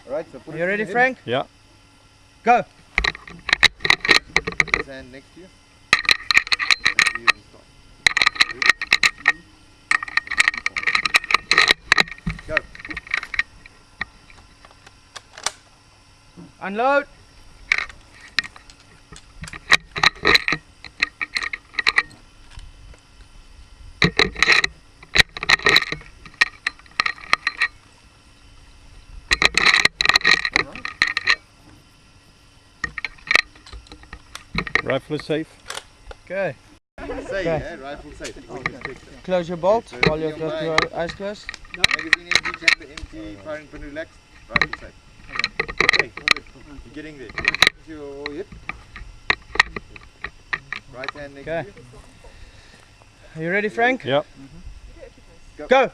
Alright, so put Are you ready, Frank? Yeah. Go! his hand next to you. And you will start. Ready? Go. Unload! Rifle is safe. Okay. Safe, Okay. yeah? Rifle safe. Close your bolt So while you've be on got my- your eyes closed. Magazine empty, chamber empty, firing pin relaxed, rifle safe. Okay, you're getting there. Put your hip. Right hand next Okay. to you. Are you ready, Frank? Yeah. Go!